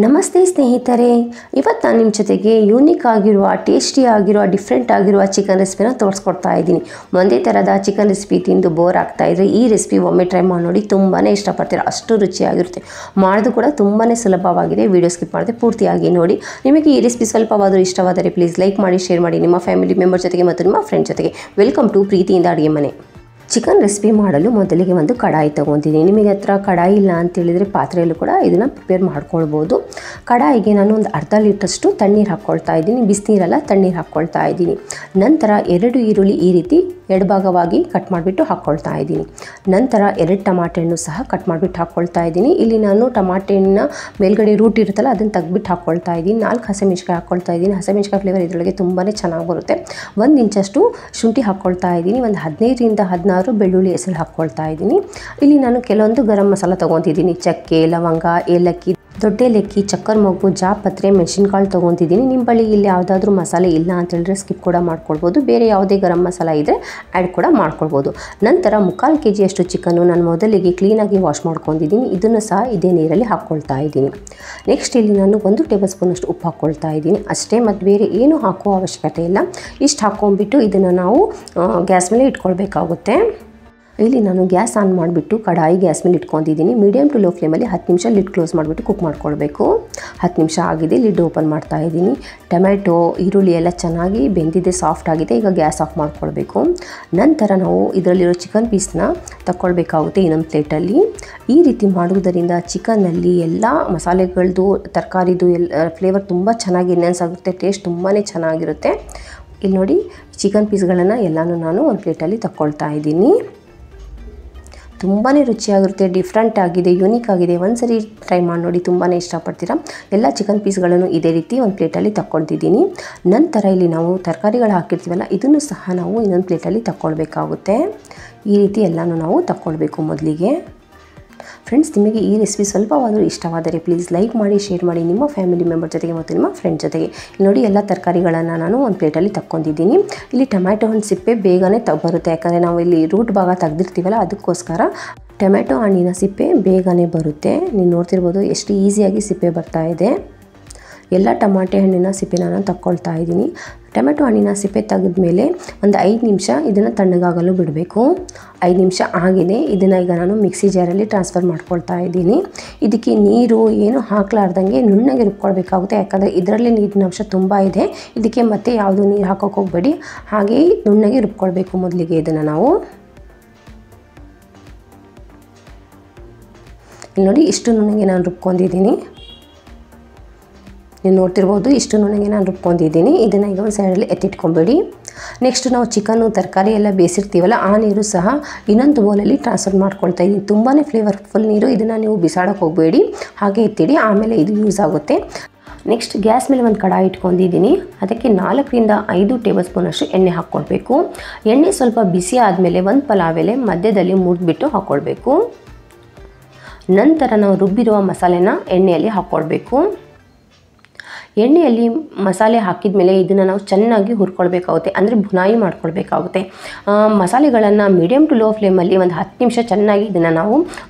ನಮಸ್ತೆ ಸ್ನೇಹಿತರೆ, ಇವತ್ತು ನಾನು ನಿಮ್ಮ ಜೊತೆಗೆ ಯೂನಿಕ್ ಆಗಿರುವ ಟೇಸ್ಟಿ ಆಗಿರುವ ಡಿಫ್ರೆಂಟ್ ಆಗಿರುವ ಚಿಕನ್ ರೆಸಿಪಿನ ತೋರಿಸ್ಕೊಡ್ತಾ ಇದ್ದೀನಿ. ಒಂದೇ ಥರದ ಚಿಕನ್ ರೆಸಿಪಿ ತಿಂದು ಬೋರ್ ಆಗ್ತಾ ಇದ್ರೆ ಈ ರೆಸಿಪಿ ಒಮ್ಮೆ ಟ್ರೈ ಮಾಡಿ ನೋಡಿ, ತುಂಬಾ ಇಷ್ಟಪಡ್ತೀರಾ. ಅಷ್ಟು ರುಚಿಯಾಗಿರುತ್ತೆ, ಮಾಡೋದು ಕೂಡ ತುಂಬಾ ಸುಲಭವಾಗಿದೆ. ವಿಡಿಯೋ ಸ್ಕಿಪ್ ಮಾಡದೆ ಪೂರ್ತಿಯಾಗಿ ನೋಡಿ. ನಿಮಗೆ ಈ ರೆಸಿಪಿ ಸ್ವಲ್ಪವಾದರೂ ಇಷ್ಟವಾದರೆ ಪ್ಲೀಸ್ ಲೈಕ್ ಮಾಡಿ, ಶೇರ್ ಮಾಡಿ ನಿಮ್ಮ ಫ್ಯಾಮಿಲಿ ಮೆಂಬರ್ ಜೊತೆಗೆ ಮತ್ತು ನಿಮ್ಮ ಫ್ರೆಂಡ್ ಜೊತೆಗೆ. ವೆಲ್ಕಮ್ ಟು ಪ್ರೀತಿಯಿಂದ ಅಡುಗೆ ಮನೆ. ಚಿಕನ್ ರೆಸಿಪಿ ಮಾಡಲು ಮೊದಲಿಗೆ ಒಂದು ಕಡಾಯಿ ತೊಗೊತೀನಿ. ನಿಮಗೆ ಹತ್ರ ಕಡಾಯಿ ಇಲ್ಲ ಅಂತೇಳಿದರೆ ಪಾತ್ರೆಯಲ್ಲೂ ಕೂಡ ಇದನ್ನು ಪ್ರಿಪೇರ್ ಮಾಡ್ಕೊಳ್ಬೋದು. ಕಡಾಯಿಗೆ ನಾನು ಒಂದು ಅರ್ಧ ಲೀಟ್ರಷ್ಟು ತಣ್ಣೀರು ಹಾಕ್ಕೊಳ್ತಾ ಇದ್ದೀನಿ. ಬಿಸಿನೀರಲ್ಲ, ತಣ್ಣೀರು ಹಾಕ್ಕೊಳ್ತಾ ಇದ್ದೀನಿ. ನಂತರ 2 ಈರುಳ್ಳಿ ಈ ರೀತಿ ಎಡಭಾಗವಾಗಿ ಕಟ್ ಮಾಡಿಬಿಟ್ಟು ಹಾಕ್ಕೊಳ್ತಾ ಇದ್ದೀನಿ. ನಂತರ 2 ಟಮಾಟೆ ಹಣ್ಣು ಸಹ ಕಟ್ ಮಾಡಿಬಿಟ್ಟು ಹಾಕ್ಕೊಳ್ತಾ ಇದ್ದೀನಿ. ಇಲ್ಲಿ ನಾನು ಟಮಾಟೆ ಹಣ್ಣಿನ ಮೇಲ್ಗಡೆ ರೂಟ್ ಇರುತ್ತಲ್ಲ ಅದನ್ನು ತೆಗ್ದುಬಿಟ್ಟು ಹಾಕ್ಕೊಳ್ತಾ ಇದ್ದೀನಿ. 4 ಹಸಿಮೆಣಸಿನಕಾಯಿ ಹಾಕ್ಕೊಳ್ತಾ ಇದ್ದೀನಿ. ಹಸಿಮೆಣಸಿನಕಾಯಿ ಫ್ಲೇವರ್ ಇದರೊಳಗೆ ತುಂಬಾ ಚೆನ್ನಾಗಿ ಬರುತ್ತೆ. 1 ಇಂಚಷ್ಟು ಶುಂಠಿ ಹಾಕ್ಕೊಳ್ತಾ ಇದ್ದೀನಿ. ಒಂದು 15ರಿಂದ 16 ಬೆಳ್ಳುಳ್ಳಿ ಹೆಸರು ಹಾಕ್ಕೊಳ್ತಾ ಇದ್ದೀನಿ. ಇಲ್ಲಿ ನಾನು ಕೆಲವೊಂದು ಗರಂ ಮಸಾಲ ತೊಗೊತಿದ್ದೀನಿ. ಚಕ್ಕೆ, ಲವಂಗ, ಏಲಕ್ಕಿ, ದೊಡ್ಡ ಏಲಕ್ಕಿ, ಚಕ್ಕರ್ ಮೊಗ್ಗು, ಜಾಪತ್ರೆ, ಮೆಣಸಿನ್ಕಾಳು ತೊಗೊತಿದ್ದೀನಿ. ನಿಮ್ಮ ಬಳಿ ಇಲ್ಲಿ ಯಾವುದಾದ್ರೂ ಮಸಾಲೆ ಇಲ್ಲ ಅಂತ ಹೇಳಿದ್ರೆ ಸ್ಕಿಪ್ ಕೂಡ ಮಾಡ್ಕೊಳ್ಬೋದು. ಬೇರೆ ಯಾವುದೇ ಗರಂ ಮಸಾಲ ಇದ್ದರೆ ಆ್ಯಡ್ ಕೂಡ ಮಾಡ್ಕೊಳ್ಬೋದು. ನಂತರ 3/4 kg ಅಷ್ಟು ಚಿಕನ್ನು ನಾನು ಮೊದಲಿಗೆ ಕ್ಲೀನಾಗಿ ವಾಶ್ ಮಾಡ್ಕೊಂಡಿದ್ದೀನಿ. ಇದನ್ನು ಸಹ ಇದೇ ನೀರಲ್ಲಿ ಹಾಕ್ಕೊಳ್ತಾ ಇದ್ದೀನಿ. ನೆಕ್ಸ್ಟ್ ಇಲ್ಲಿ ನಾನು 1 ಟೇಬಲ್ ಸ್ಪೂನಷ್ಟು ಉಪ್ಪು ಹಾಕ್ಕೊಳ್ತಾ ಇದ್ದೀನಿ ಅಷ್ಟೇ, ಮತ್ತು ಬೇರೆ ಏನೂ ಹಾಕುವ ಅವಶ್ಯಕತೆ ಇಲ್ಲ. ಇಷ್ಟು ಹಾಕ್ಕೊಂಡ್ಬಿಟ್ಟು ಇದನ್ನು ನಾವು ಗ್ಯಾಸ್ ಮೇಲೆ ಇಟ್ಕೊಳ್ಬೇಕಾಗುತ್ತೆ. ಇಲ್ಲಿ ನಾನು ಗ್ಯಾಸ್ ಆನ್ ಮಾಡಿಬಿಟ್ಟು ಕಡಾಯಿ ಗ್ಯಾಸ್ ಮೇಲೆ ಇಟ್ಕೊಂಡಿದ್ದೀನಿ. ಮೀಡಿಯಮ್ ಟು ಲೋ ಫ್ಲೇಮಲ್ಲಿ 10 ನಿಮಿಷ ಲಿಡ್ ಕ್ಲೋಸ್ ಮಾಡಿಬಿಟ್ಟು ಕುಕ್ ಮಾಡ್ಕೊಳ್ಬೇಕು. 10 ನಿಮಿಷ ಆಗಿದೆ, ಲಿಡ್ ಓಪನ್ ಮಾಡ್ತಾ ಇದ್ದೀನಿ. ಟೊಮ್ಯಾಟೊ, ಈರುಳ್ಳಿ ಎಲ್ಲ ಚೆನ್ನಾಗಿ ಬೆಂದಿದೆ, ಸಾಫ್ಟ್ ಆಗಿದೆ. ಈಗ ಗ್ಯಾಸ್ ಆಫ್ ಮಾಡ್ಕೊಳ್ಬೇಕು. ನಂತರ ನಾವು ಇದರಲ್ಲಿರೋ ಚಿಕನ್ ಪೀಸ್ನ ತಗೊಳ್ಬೇಕಾಗುತ್ತೆ ಇನ್ನೊಂದು ಪ್ಲೇಟಲ್ಲಿ. ಈ ರೀತಿ ಮಾಡುವುದರಿಂದ ಚಿಕನ್ನಲ್ಲಿ ಎಲ್ಲ ಮಸಾಲೆಗಳದ್ದು, ತರಕಾರಿದು ಎಲ್ಲ ಫ್ಲೇವರ್ ತುಂಬ ಚೆನ್ನಾಗಿ ಎನ್ಹಾನ್ಸ್ ಆಗುತ್ತೆ. ಟೇಸ್ಟ್ ತುಂಬಾ ಚೆನ್ನಾಗಿರುತ್ತೆ. ಇಲ್ಲಿ ನೋಡಿ, ಚಿಕನ್ ಪೀಸ್ಗಳನ್ನು ಎಲ್ಲನೂ ನಾನು ಒಂದು ಪ್ಲೇಟಲ್ಲಿ ತಗೊಳ್ತಾ ಇದ್ದೀನಿ. ತುಂಬಾ ರುಚಿಯಾಗಿರುತ್ತೆ, ಡಿಫ್ರೆಂಟ್ ಆಗಿದೆ, ಯೂನಿಕ್ ಆಗಿದೆ. ಒಂದ್ಸರಿ ಟ್ರೈ ಮಾಡಿ ನೋಡಿ, ತುಂಬಾ ಇಷ್ಟಪಡ್ತೀರಾ. ಎಲ್ಲ ಚಿಕನ್ ಪೀಸ್ಗಳನ್ನು ಇದೇ ರೀತಿ ಒಂದು ಪ್ಲೇಟಲ್ಲಿ ತಗೊಳ್ತಿದ್ದೀನಿ. ನಂತರ ಇಲ್ಲಿ ನಾವು ತರಕಾರಿಗಳು ಹಾಕಿರ್ತೀವಲ್ಲ, ಇದನ್ನು ಸಹ ನಾವು ಇನ್ನೊಂದು ಪ್ಲೇಟಲ್ಲಿ ತಗೊಳ್ಬೇಕಾಗುತ್ತೆ. ಈ ರೀತಿ ಎಲ್ಲನೂ ನಾವು ತಗೊಳ್ಬೇಕು ಮೊದಲಿಗೆ. ಫ್ರೆಂಡ್ಸ್, ನಿಮಗೆ ಈ ರೆಸಿಪಿ ಸ್ವಲ್ಪವಾದರೂ ಇಷ್ಟವಾದರೆ ಪ್ಲೀಸ್ ಲೈಕ್ ಮಾಡಿ, ಶೇರ್ ಮಾಡಿ ನಿಮ್ಮ ಫ್ಯಾಮಿಲಿ ಮೆಂಬರ್ ಜೊತೆಗೆ ಮತ್ತು ನಿಮ್ಮ ಫ್ರೆಂಡ್ ಜೊತೆಗೆ. ನೋಡಿ, ಎಲ್ಲ ತರಕಾರಿಗಳನ್ನು ನಾನು ಒಂದು ಪ್ಲೇಟಲ್ಲಿ ತಗೊಂಡಿದ್ದೀನಿ. ಇಲ್ಲಿ ಟೊಮ್ಯಾಟೊ ಹಣ್ಣು ಸಿಪ್ಪೆ ಬೇಗನೆ ಬರುತ್ತೆ, ಯಾಕಂದರೆ ನಾವು ಇಲ್ಲಿ ರೂಟ್ ಭಾಗ ತೆಗೆದಿರ್ತೀವಲ್ಲ, ಅದಕ್ಕೋಸ್ಕರ ಟೊಮ್ಯಾಟೊ ಹಣ್ಣಿನ ಸಿಪ್ಪೆ ಬೇಗನೆ ಬರುತ್ತೆ. ನೀವು ನೋಡ್ತಿರ್ಬೋದು ಎಷ್ಟು ಈಸಿಯಾಗಿ ಸಿಪ್ಪೆ ಬರ್ತಾ ಇದೆ. ಎಲ್ಲ ಟಮಾಟೆ ಹಣ್ಣಿನ ಸಿಪ್ಪೆನ ನಾನು ತಗೊಳ್ತಾ ಇದ್ದೀನಿ. ಟೊಮೆಟೊ ಹಣ್ಣಿನ ಸಿಪ್ಪೆ ತೆಗೆದ್ಮೇಲೆ ಒಂದು 5 ನಿಮಿಷ ಇದನ್ನು ತಣ್ಣಗಾಗಲು ಬಿಡಬೇಕು. 5 ನಿಮಿಷ ಆಗಿದೆ. ಇದನ್ನು ಈಗ ನಾನು ಮಿಕ್ಸಿ ಜಾರಲ್ಲಿ ಟ್ರಾನ್ಸ್ಫರ್ ಮಾಡ್ಕೊಳ್ತಾ ಇದ್ದೀನಿ. ಇದಕ್ಕೆ ನೀರು ಏನು ಹಾಕಲಾರ್ದಂಗೆ ನುಣ್ಣಗೆ ರುಬ್ಕೊಳ್ಬೇಕಾಗುತ್ತೆ, ಯಾಕಂದರೆ ಇದರಲ್ಲಿ ನೀರಿನ ಅಂಶ ತುಂಬ ಇದೆ. ಇದಕ್ಕೆ ಮತ್ತೆ ಯಾವುದೂ ನೀರು ಹಾಕೋಕೆ ಹೋಗಬೇಡಿ, ಹಾಗೆಯೇ ನುಣ್ಣಗೆ ರುಬ್ಕೊಳ್ಬೇಕು ಮೊದಲಿಗೆ ಇದನ್ನು ನಾವು. ಇಲ್ಲಿ ನೋಡಿ, ಇಷ್ಟು ನುಣ್ಣಗೆ ನಾನು ರುಬ್ಕೊಂಡಿದ್ದೀನಿ. ನೀವು ನೋಡ್ತಿರ್ಬೋದು, ಇಷ್ಟು ನುಣ್ಣಗೆ ನಾನು ರುಬ್ಕೊಂಡಿದ್ದೀನಿ. ಇದನ್ನು ಈಗ ಒಂದು ಸೈಡಲ್ಲಿ ಎತ್ತಿಟ್ಕೊಂಬೇಡಿ. ನೆಕ್ಸ್ಟ್ ನಾವು ಚಿಕನ್ನು, ತರಕಾರಿ ಎಲ್ಲ ಬೇಯಿಸಿರ್ತೀವಲ್ಲ, ಆ ನೀರು ಸಹ ಇನ್ನೊಂದು ಬೌಲಲ್ಲಿ ಟ್ರಾನ್ಸ್ಫರ್ ಮಾಡ್ಕೊಳ್ತಾ ಇದ್ದೀನಿ. ತುಂಬಾ ಫ್ಲೇವರ್ಫುಲ್ ನೀರು, ಇದನ್ನು ನೀವು ಬಿಸಾಡೋಕೆ ಹೋಗಬೇಡಿ, ಹಾಗೆ ಎತ್ತಿಡಿ, ಆಮೇಲೆ ಇದು ಯೂಸ್ ಆಗುತ್ತೆ. ನೆಕ್ಸ್ಟ್ ಗ್ಯಾಸ್ ಮೇಲೆ ಒಂದು ಕಡಾಯಿ ಇಟ್ಕೊಂಡಿದ್ದೀನಿ. ಅದಕ್ಕೆ 4ರಿಂದ 5 ಟೇಬಲ್ ಸ್ಪೂನಷ್ಟು ಎಣ್ಣೆ ಹಾಕ್ಕೊಳ್ಬೇಕು. ಎಣ್ಣೆ ಸ್ವಲ್ಪ ಬಿಸಿ ಆದಮೇಲೆ ಒಂದು ಪಲಾವ್ ಎಲೆ ಮಧ್ಯದಲ್ಲಿ ಮುರಿದ್ಬಿಟ್ಟು ಹಾಕ್ಕೊಳ್ಬೇಕು. ನಂತರ ನಾವು ರುಬ್ಬಿರುವ ಮಸಾಲೆನ ಎಣ್ಣೆಯಲ್ಲಿ ಹಾಕ್ಕೊಳ್ಬೇಕು. ಎಣ್ಣೆಯಲ್ಲಿ ಮಸಾಲೆ ಹಾಕಿದ ಮೇಲೆ ಇದನ್ನು ನಾವು ಚೆನ್ನಾಗಿ ಹುರ್ಕೊಳ್ಬೇಕಾಗುತ್ತೆ, ಅಂದರೆ ಬುನಾಯಿ ಮಾಡ್ಕೊಳ್ಬೇಕಾಗುತ್ತೆ. ಮಸಾಲೆಗಳನ್ನು ಮೀಡಿಯಮ್ ಟು ಲೋ ಫ್ಲೇಮಲ್ಲಿ ಒಂದು 10 ನಿಮಿಷ ಚೆನ್ನಾಗಿ ಇದನ್ನು ನಾವು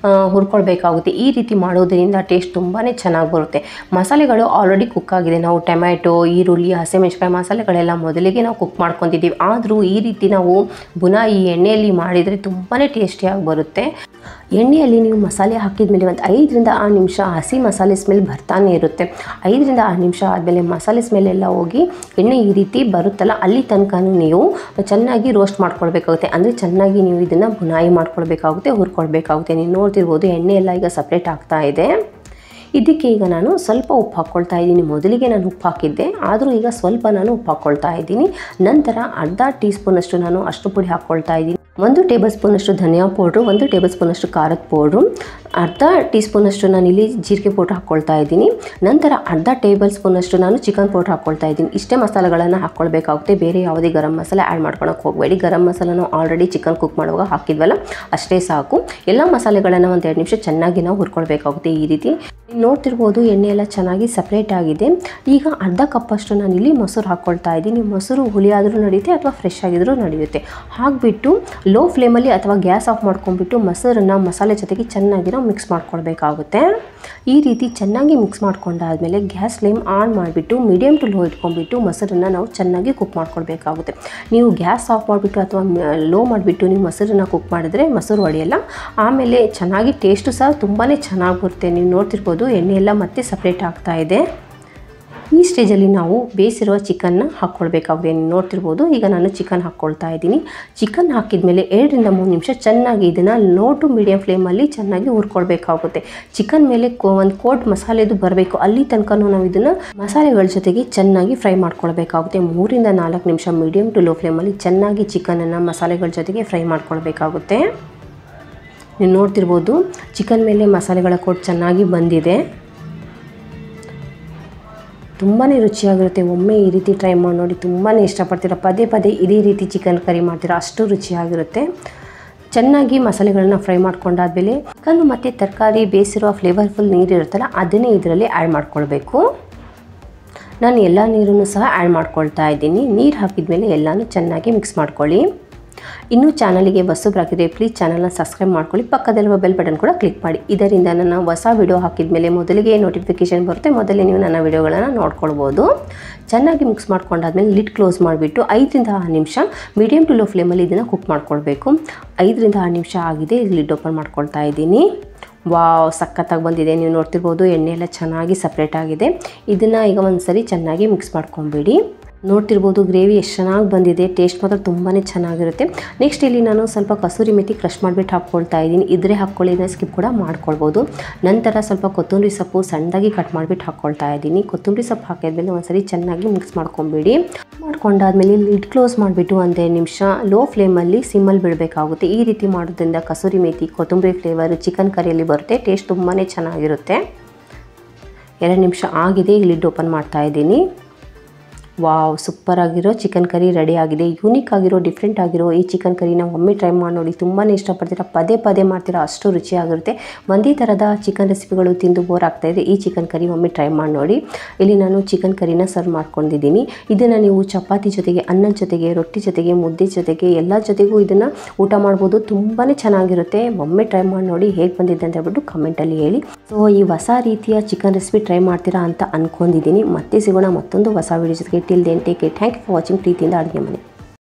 ಹುರ್ಕೊಳ್ಬೇಕಾಗುತ್ತೆ. ಈ ರೀತಿ ಮಾಡೋದರಿಂದ ಟೇಸ್ಟ್ ತುಂಬಾ ಚೆನ್ನಾಗಿ ಬರುತ್ತೆ. ಮಸಾಲೆಗಳು ಆಲ್ರೆಡಿ ಕುಕ್ ಆಗಿದೆ. ನಾವು ಟೊಮ್ಯಾಟೊ, ಈರುಳ್ಳಿ, ಹಸಿಮೆಣಸಿನಕಾಯಿ ಮಸಾಲೆಗಳೆಲ್ಲ ಮೊದಲಿಗೆ ನಾವು ಕುಕ್ ಮಾಡ್ಕೊತಿದ್ದೀವಿ. ಆದರೂ ಈ ರೀತಿ ನಾವು ಬುನಾಯಿ ಎಣ್ಣೆಯಲ್ಲಿ ಮಾಡಿದರೆ ತುಂಬಾ ಟೇಸ್ಟಿಯಾಗಿ ಬರುತ್ತೆ. ಎಣ್ಣೆಯಲ್ಲಿ ನೀವು ಮಸಾಲೆ ಹಾಕಿದ ಮೇಲೆ ಒಂದು 5ರಿಂದ 6 ನಿಮಿಷ ಹಸಿ ಮಸಾಲೆ ಸ್ಮೆಲ್ ಬರ್ತಾನೆ ಇರುತ್ತೆ. 5ರಿಂದ 6 ನಿಮಿಷ ಆದಮೇಲೆ ಮಸಾಲೆ ಸ್ಮೆಲ್ ಎಲ್ಲ ಹೋಗಿ ಎಣ್ಣೆ ಈ ರೀತಿ ಬರುತ್ತಲ್ಲ, ಅಲ್ಲಿ ತನಕ ನೀವು ಚೆನ್ನಾಗಿ ರೋಸ್ಟ್ ಮಾಡ್ಕೊಳ್ಬೇಕಾಗುತ್ತೆ. ಅಂದರೆ ಚೆನ್ನಾಗಿ ನೀವು ಇದನ್ನು ಬುನಾಯಿ ಮಾಡ್ಕೊಳ್ಬೇಕಾಗುತ್ತೆ, ಹುರ್ಕೊಳ್ಬೇಕಾಗುತ್ತೆ. ನೀವು ನೋಡ್ತಿರ್ಬೋದು, ಎಣ್ಣೆ ಎಲ್ಲ ಈಗ ಸಪ್ರೇಟ್ ಆಗ್ತಾ ಇದೆ. ಇದಕ್ಕೆ ಈಗ ನಾನು ಸ್ವಲ್ಪ ಉಪ್ಪು ಹಾಕ್ಕೊಳ್ತಾ ಇದ್ದೀನಿ. ಮೊದಲಿಗೆ ನಾನು ಉಪ್ಪು ಹಾಕಿದ್ದೆ, ಆದರೂ ಈಗ ಸ್ವಲ್ಪ ನಾನು ಉಪ್ಪು ಹಾಕ್ಕೊಳ್ತಾ ಇದ್ದೀನಿ. ನಂತರ ಅರ್ಧ ಟೀ ಸ್ಪೂನಷ್ಟು ನಾನು ಅಷ್ಟು ಪುಡಿ ಹಾಕ್ಕೊಳ್ತಾ ಇದ್ದೀನಿ. 1 ಟೇಬಲ್ ಸ್ಪೂನಷ್ಟು ಧನಿಯಾ ಪೌಡ್ರು, 1 ಟೇಬಲ್ ಸ್ಪೂನಷ್ಟು ಖಾರದ ಪೌಡ್ರು, ಅರ್ಧ ಟೀ ಸ್ಪೂನಷ್ಟು ನಾನಿಲ್ಲಿ ಜೀರಿಗೆ ಪೌಡ್ರ್ ಹಾಕ್ಕೊಳ್ತಾ ಇದ್ದೀನಿ. ನಂತರ ಅರ್ಧ ಟೇಬಲ್ ಸ್ಪೂನಷ್ಟು ನಾನು ಚಿಕನ್ ಪೌಡ್ರ್ ಹಾಕ್ಕೊಳ್ತಾ ಇದ್ದೀನಿ. ಇಷ್ಟೇ ಮಸಾಲೆಗಳನ್ನು ಹಾಕ್ಕೊಳ್ಬೇಕಾಗುತ್ತೆ, ಬೇರೆ ಯಾವುದೇ ಗರಂ ಮಸಾಲೆ ಆ್ಯಡ್ ಮಾಡ್ಕೊಳಕ್ಕೆ ಹೋಗಬೇಡಿ. ಗರಂ ಮಸಾಲ ನಾವು ಆಲ್ರೆಡಿ ಚಿಕನ್ ಕುಕ್ ಮಾಡುವಾಗ ಹಾಕಿದ್ವಲ್ಲ, ಅಷ್ಟೇ ಸಾಕು. ಎಲ್ಲ ಮಸಾಲೆಗಳನ್ನು ಒಂದು 2 ನಿಮಿಷ ಚೆನ್ನಾಗಿ ನಾವು ಹುರ್ಕೊಳ್ಬೇಕಾಗುತ್ತೆ. ಈ ರೀತಿ ನೋಡ್ತಿರ್ಬೋದು, ಎಣ್ಣೆ ಎಲ್ಲ ಚೆನ್ನಾಗಿ ಸಪ್ರೇಟ್ ಆಗಿದೆ. ಈಗ ಅರ್ಧ ಕಪ್ಪಷ್ಟು ನಾನಿಲ್ಲಿ ಮೊಸರು ಹಾಕ್ಕೊಳ್ತಾ ಇದ್ದೀನಿ. ಮೊಸರು ಹುಳಿ ಆದರೂ ನಡೆಯುತ್ತೆ ಅಥವಾ ಫ್ರೆಶ್ ಆಗಿದ್ರೂ ನಡೆಯುತ್ತೆ. ಹಾಕಿಬಿಟ್ಟು ಲೋ ಫ್ಲೇಮಲ್ಲಿ ಅಥವಾ ಗ್ಯಾಸ್ ಆಫ್ ಮಾಡ್ಕೊಂಡ್ಬಿಟ್ಟು ಮೊಸರನ್ನು ಮಸಾಲೆ ಜೊತೆಗೆ ಚೆನ್ನಾಗಿರೋ ಮಿಕ್ಸ್ ಮಾಡ್ಕೊಳ್ಬೇಕಾಗುತ್ತೆ. ಈ ರೀತಿ ಚೆನ್ನಾಗಿ ಮಿಕ್ಸ್ ಮಾಡ್ಕೊಂಡಾದ್ಮೇಲೆ ಗ್ಯಾಸ್ ಫ್ಲೇಮ್ ಆನ್ ಮಾಡಿಬಿಟ್ಟು ಮೀಡಿಯಮ್ ಟು ಲೋ ಇಟ್ಕೊಂಡ್ಬಿಟ್ಟು ಮೊಸರನ್ನು ನಾವು ಚೆನ್ನಾಗಿ ಕುಕ್ ಮಾಡ್ಕೊಳ್ಬೇಕಾಗುತ್ತೆ. ನೀವು ಗ್ಯಾಸ್ ಆಫ್ ಮಾಡಿಬಿಟ್ಟು ಅಥವಾ ಲೋ ಮಾಡಿಬಿಟ್ಟು ನೀವು ಮೊಸರನ್ನು ಕುಕ್ ಮಾಡಿದ್ರೆ ಮೊಸರು ಒಡೆಯಲ್ಲ. ಆಮೇಲೆ ಚೆನ್ನಾಗಿ ಟೇಸ್ಟು ಸಹ ತುಂಬಾ ಚೆನ್ನಾಗಿ ಬರುತ್ತೆ. ನೀವು ನೋಡ್ತಿರ್ಬೋದು ಎಣ್ಣೆ ಎಲ್ಲ ಮತ್ತೆ ಸಪ್ರೇಟ್ ಆಗ್ತಾ ಇದೆ. ಈ ಸ್ಟೇಜಲ್ಲಿ ನಾವು ಬೇಯಿಸಿರುವ ಚಿಕನ್ನ ಹಾಕ್ಕೊಳ್ಬೇಕಾಗುತ್ತೆ. ನೀವು ನೋಡ್ತಿರ್ಬೋದು ಈಗ ನಾನು ಚಿಕನ್ ಹಾಕ್ಕೊಳ್ತಾ ಇದ್ದೀನಿ. ಚಿಕನ್ ಹಾಕಿದ್ಮೇಲೆ 2 ರಿಂದ 3 ನಿಮಿಷ ಚೆನ್ನಾಗಿ ಇದನ್ನು ಲೋ ಟು ಮೀಡಿಯಮ್ ಫ್ಲೇಮಲ್ಲಿ ಚೆನ್ನಾಗಿ ಹುರ್ಕೊಳ್ಬೇಕಾಗುತ್ತೆ. ಚಿಕನ್ ಮೇಲೆ ಒಂದು ಕೋಟ್ ಮಸಾಲೆದು ಬರಬೇಕು, ಅಲ್ಲಿ ತನಕ ನಾವು ಇದನ್ನು ಮಸಾಲೆಗಳ ಜೊತೆಗೆ ಚೆನ್ನಾಗಿ ಫ್ರೈ ಮಾಡ್ಕೊಳ್ಬೇಕಾಗುತ್ತೆ. 3 ರಿಂದ 4 ನಿಮಿಷ ಮೀಡಿಯಮ್ ಟು ಲೋ ಫ್ಲೇಮಲ್ಲಿ ಚೆನ್ನಾಗಿ ಚಿಕನನ್ನು ಮಸಾಲೆಗಳ ಜೊತೆಗೆ ಫ್ರೈ ಮಾಡ್ಕೊಳ್ಬೇಕಾಗುತ್ತೆ. ನೀವು ನೋಡ್ತಿರ್ಬೋದು ಚಿಕನ್ ಮೇಲೆ ಮಸಾಲೆಗಳ ಕೋಟ್ ಚೆನ್ನಾಗಿ ಬಂದಿದೆ. ತುಂಬಾ ರುಚಿಯಾಗಿರುತ್ತೆ. ಒಮ್ಮೆ ಈ ರೀತಿ ಟ್ರೈ ಮಾಡಿ ನೋಡಿ, ತುಂಬಾ ಇಷ್ಟಪಡ್ತೀರಾ. ಪದೇ ಪದೇ ಇದೇ ರೀತಿ ಚಿಕನ್ ಕರಿ ಮಾಡ್ತೀರಾ, ಅಷ್ಟು ರುಚಿಯಾಗಿರುತ್ತೆ. ಚೆನ್ನಾಗಿ ಮಸಾಲೆಗಳನ್ನ ಫ್ರೈ ಮಾಡ್ಕೊಂಡಾದ್ಮೇಲೆ ಚಿಕನ್ ಮತ್ತು ತರಕಾರಿ ಬೇಯಿಸಿರೋ ಫ್ಲೇವರ್ಫುಲ್ ನೀರು ಇರುತ್ತಲ್ಲ ಅದನ್ನೇ ಇದರಲ್ಲಿ ಆ್ಯಡ್ ಮಾಡ್ಕೊಳ್ಬೇಕು. ನಾನು ಎಲ್ಲ ನೀರನ್ನು ಸಹ ಆ್ಯಡ್ ಮಾಡ್ಕೊಳ್ತಾ ಇದ್ದೀನಿ. ನೀರು ಹಾಕಿದ್ಮೇಲೆ ಎಲ್ಲನೂ ಚೆನ್ನಾಗಿ ಮಿಕ್ಸ್ ಮಾಡ್ಕೊಳ್ಳಿ. ಇನ್ನೂ ಚಾನಲಿಗೆ ಹೊಸಬರಾಗಿದ್ದರೆ ಪ್ಲೀಸ್ ಚಾನಲ್ನ ಸಬ್ಸ್ಕ್ರೈಬ್ ಮಾಡ್ಕೊಳ್ಳಿ. ಪಕ್ಕದಲ್ಲಿರುವ ಬೆಲ್ ಬಟನ್ ಕೂಡ ಕ್ಲಿಕ್ ಮಾಡಿ. ಇದರಿಂದ ನನ್ನ ಹೊಸ ವಿಡಿಯೋ ಹಾಕಿದ ಮೇಲೆ ಮೊದಲಿಗೆ ನೋಟಿಫಿಕೇಷನ್ ಬರುತ್ತೆ, ಮೊದಲೇ ನೀವು ನನ್ನ ವಿಡಿಯೋಗಳನ್ನು ನೋಡ್ಕೊಳ್ಬೋದು. ಚೆನ್ನಾಗಿ ಮಿಕ್ಸ್ ಮಾಡ್ಕೊಂಡಾದ್ಮೇಲೆ ಲಿಡ್ ಕ್ಲೋಸ್ ಮಾಡಿಬಿಟ್ಟು 5 ರಿಂದ 6 ನಿಮಿಷ ಮೀಡಿಯಮ್ ಟು ಲೋ ಫ್ಲೇಮಲ್ಲಿ ಇದನ್ನು ಕುಕ್ ಮಾಡ್ಕೊಳ್ಬೇಕು. 5 ರಿಂದ 6 ನಿಮಿಷ ಆಗಿದೆ. ಲಿಡ್ ಓಪನ್ ಮಾಡ್ಕೊಳ್ತಾ ಇದ್ದೀನಿ. ವಾವ್, ಸಖತ್ತಾಗಿ ಬಂದಿದೆ. ನೀವು ನೋಡ್ತಿರ್ಬೋದು ಎಣ್ಣೆ ಎಲ್ಲ ಚೆನ್ನಾಗಿ ಸಪ್ರೇಟ್ ಆಗಿದೆ. ಇದನ್ನು ಈಗ ಒಂದು ಸರಿ ಚೆನ್ನಾಗಿ ಮಿಕ್ಸ್ ಮಾಡ್ಕೊಂಬಿಡಿ. ನೋಡ್ತಿರ್ಬೋದು ಗ್ರೇವಿ ಎಷ್ಟು ಚೆನ್ನಾಗಿ ಬಂದಿದೆ. ಟೇಸ್ಟ್ ಮಾತ್ರ ತುಂಬಾ ಚೆನ್ನಾಗಿರುತ್ತೆ. ನೆಕ್ಸ್ಟ್ ಇಲ್ಲಿ ನಾನು ಸ್ವಲ್ಪ ಕಸೂರಿ ಮೆಥಿ ಕ್ರಷ್ ಮಾಡಿಬಿಟ್ಟು ಹಾಕ್ಕೊಳ್ತಾ ಇದ್ದೀನಿ. ಇದ್ರೆ ಹಾಕ್ಕೊಳ್ಳಿ, ಇದನ್ನು ಸ್ಕಿಪ್ ಕೂಡ ಮಾಡ್ಕೊಳ್ಬೋದು. ನಂತರ ಸ್ವಲ್ಪ ಕೊತ್ತಂಬರಿ ಸೊಪ್ಪು ಸಣ್ಣದಾಗಿ ಕಟ್ ಮಾಡಿಬಿಟ್ಟು ಹಾಕ್ಕೊಳ್ತಾ ಇದ್ದೀನಿ. ಕೊತ್ತಂಬರಿ ಸೊಪ್ಪು ಹಾಕಿದ್ಮೇಲೆ ಒಂದ್ಸರಿ ಚೆನ್ನಾಗಿ ಮಿಕ್ಸ್ ಮಾಡ್ಕೊಂಬಿಡಿ. ಮಾಡ್ಕೊಂಡಾದ್ಮೇಲೆ ಲಿಡ್ ಕ್ಲೋಸ್ ಮಾಡಿಬಿಟ್ಟು 1 ನಿಮಿಷ ಲೋ ಫ್ಲೇಮಲ್ಲಿ ಸಿಮ್ಮಲ್ಲಿ ಬಿಡಬೇಕಾಗುತ್ತೆ. ಈ ರೀತಿ ಮಾಡೋದ್ರಿಂದ ಕಸೂರಿ ಮೆಥಿ ಕೊತ್ತಂಬರಿ ಫ್ಲೇವರ್ ಚಿಕನ್ ಕರಿಯಲ್ಲಿ ಬರುತ್ತೆ. ಟೇಸ್ಟ್ ತುಂಬಾ ಚೆನ್ನಾಗಿರುತ್ತೆ. 2 ನಿಮಿಷ ಆಗಿದೆ. ಈಗ ಲಿಡ್ ಓಪನ್ ಮಾಡ್ತಾ ಇದ್ದೀನಿ. ವಾವ್, ಸೂಪರ್ ಆಗಿರೋ ಚಿಕನ್ ಕರಿ ರೆಡಿ ಆಗಿದೆ. ಯೂನಿಕ್ ಆಗಿರೋ ಡಿಫ್ರೆಂಟ್ ಆಗಿರೋ ಈ ಚಿಕನ್ ಕರಿನ ಒಮ್ಮೆ ಟ್ರೈ ಮಾಡಿ ನೋಡಿ, ತುಂಬಾ ಇಷ್ಟಪಡ್ತೀರಾ. ಪದೇ ಪದೇ ಮಾಡ್ತೀರಾ, ಅಷ್ಟು ರುಚಿಯಾಗಿರುತ್ತೆ. ಒಂದೇ ಥರದ ಚಿಕನ್ ರೆಸಿಪಿಗಳು ತಿಂದು ಬೋರ್ ಆಗ್ತಾಯಿದೆ. ಈ ಚಿಕನ್ ಕರಿ ಒಮ್ಮೆ ಟ್ರೈ ಮಾಡಿ ನೋಡಿ. ಇಲ್ಲಿ ನಾನು ಚಿಕನ್ ಕರಿನ ಸರ್ವ್ ಮಾಡ್ಕೊಂಡಿದ್ದೀನಿ. ಇದನ್ನು ನೀವು ಚಪಾತಿ ಜೊತೆಗೆ, ಅನ್ನದ ಜೊತೆಗೆ, ರೊಟ್ಟಿ ಜೊತೆಗೆ, ಮುದ್ದೆ ಜೊತೆಗೆ ಎಲ್ಲ ಜೊತೆಗೂ ಇದನ್ನು ಊಟ ಮಾಡ್ಬೋದು. ತುಂಬಾ ಚೆನ್ನಾಗಿರುತ್ತೆ. ಒಮ್ಮೆ ಟ್ರೈ ಮಾಡಿ ನೋಡಿ, ಹೇಗೆ ಬಂದಿದೆ ಅಂತ ಹೇಳ್ಬಿಟ್ಟು ಕಮೆಂಟಲ್ಲಿ ಹೇಳಿ. ಸೊ ಈ ಹೊಸ ರೀತಿಯ ಚಿಕನ್ ರೆಸಿಪಿ ಟ್ರೈ ಮಾಡ್ತೀರಾ ಅಂತ ಅಂದ್ಕೊಂಡಿದ್ದೀನಿ. ಮತ್ತೆ ಸಿಗೋಣ ಮತ್ತೊಂದು ಹೊಸ ವಿಡಿಯೋ ಜೊತೆಗೆ. Till then take care. Thank you for watching. ಪ್ರೀತಿಯಿಂದ ಅಡುಗೆ ಮನೆ.